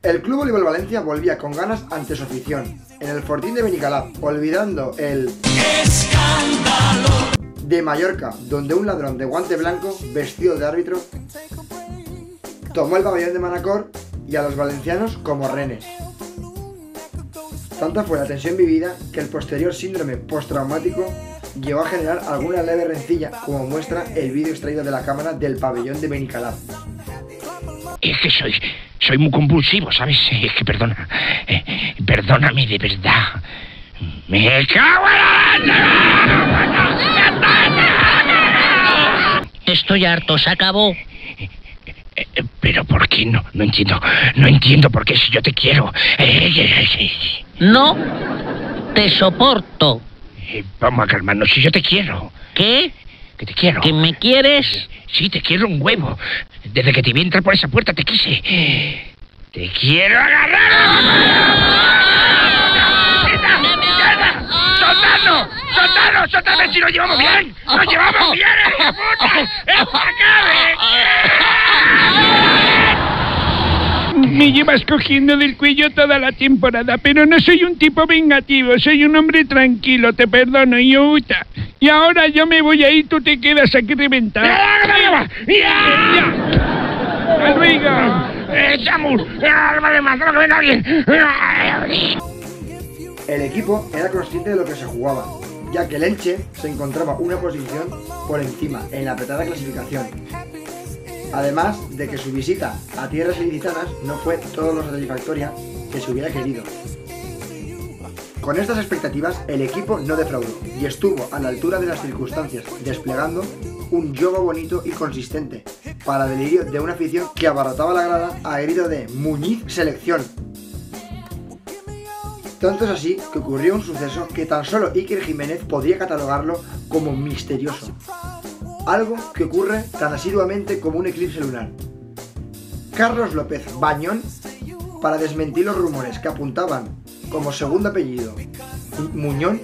El Club Voleibol Valencia volvía con ganas ante su afición en el Fortín de Benicalap, olvidando el escándalo de Mallorca, donde un ladrón de guante blanco, vestido de árbitro, tomó el pabellón de Manacor y a los valencianos como rehenes. Tanta fue la tensión vivida que el posterior síndrome postraumático llegó a generar alguna leve rencilla, como muestra el vídeo extraído de la cámara del pabellón de Benicalap. Es que soy muy compulsivo, ¿sabes? Es que perdona. Perdóname de verdad. ¡Me cago en la... Estoy harto, se acabó. ¿Pero por qué no? No entiendo. No entiendo por qué si yo te quiero. No te soporto. Vamos a calmarnos, si yo te quiero. ¿Qué? Que te quiero. ¿Que me quieres? Sí, te quiero un huevo. Desde que te vi entrar por esa puerta te quise. ¡Te quiero agarrar! ¡Soltadnos! ¡Soltadme si nos llevamos bien! ¡Nos llevamos bien, hija puta! ¡Esto acabe! Me llevas cogiendo del cuello toda la temporada, pero no soy un tipo vengativo, soy un hombre tranquilo, te perdono, Iuta. Y ahora yo me voy a ir, tú te quedas aquí reventado. ¡Ya! ¡Hasta luego! ¡Samur! ¡Alma de más, que venga bien! El equipo era consciente de lo que se jugaba, ya que el Elche se encontraba una posición por encima en la apretada clasificación. Además de que su visita a tierras ilicitanas no fue todo lo satisfactoria que se hubiera querido. Con estas expectativas, el equipo no defraudó y estuvo a la altura de las circunstancias, desplegando un juego bonito y consistente, para delirio de una afición que abarrotaba la grada a grito de Muñiz Selección. Tanto es así que ocurrió un suceso que tan solo Iker Jiménez podría catalogarlo como misterioso. Algo que ocurre tan asiduamente como un eclipse lunar. Carlos López Bañón, para desmentir los rumores que apuntaban como segundo apellido Muñón,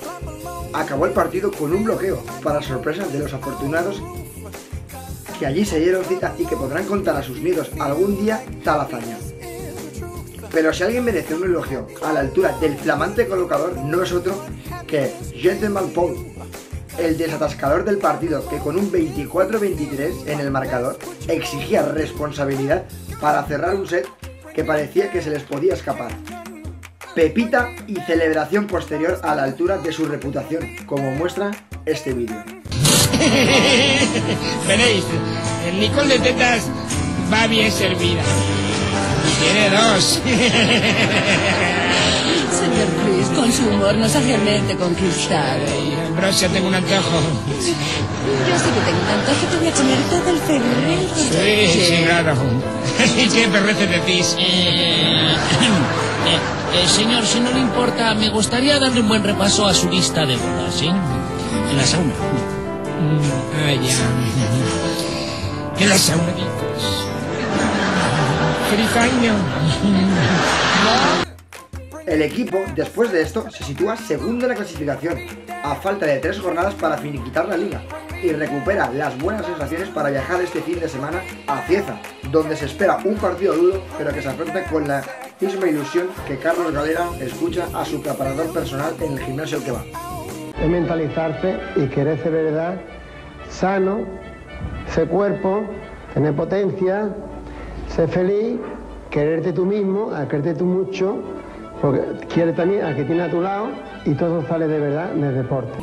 acabó el partido con un bloqueo, para sorpresa de los afortunados que allí se dieron cita y que podrán contar a sus nietos algún día tal hazaña. Pero si alguien merece un elogio a la altura del flamante colocador, no es otro que Gentleman Paul, el desatascador del partido, que con un 24-23 en el marcador exigía responsabilidad para cerrar un set que parecía que se les podía escapar. Pepita y celebración posterior a la altura de su reputación, como muestra este vídeo. Veréis, el licor de tetas va bien servida. Tiene dos. Señor Chris, con su humor nos hace mente conquistar. Ambrosia, tengo un antojo. Yo sí que tengo un antojo, te voy a comer todo el ferrete. Sí, claro. ¿Y qué perrete decís? Señor, si no le importa, me gustaría darle un buen repaso a su lista de bodas, ¿sí? En la sauna. Ya. En la sauna, chicos. ¡Feliz año! El equipo, después de esto, se sitúa segundo en la clasificación, a falta de 3 jornadas para finiquitar la liga, y recupera las buenas sensaciones para viajar este fin de semana a Cieza, donde se espera un partido duro, pero que se afronta con la misma ilusión que Carlos Galera escucha a su preparador personal en el gimnasio al que va. Es mentalizarse y quererse de verdad sano, ser cuerpo, tener potencia, ser feliz, quererte tú mismo, a quererte tú mucho, porque quieres también al que tiene a tu lado, y todo sale de verdad del deporte.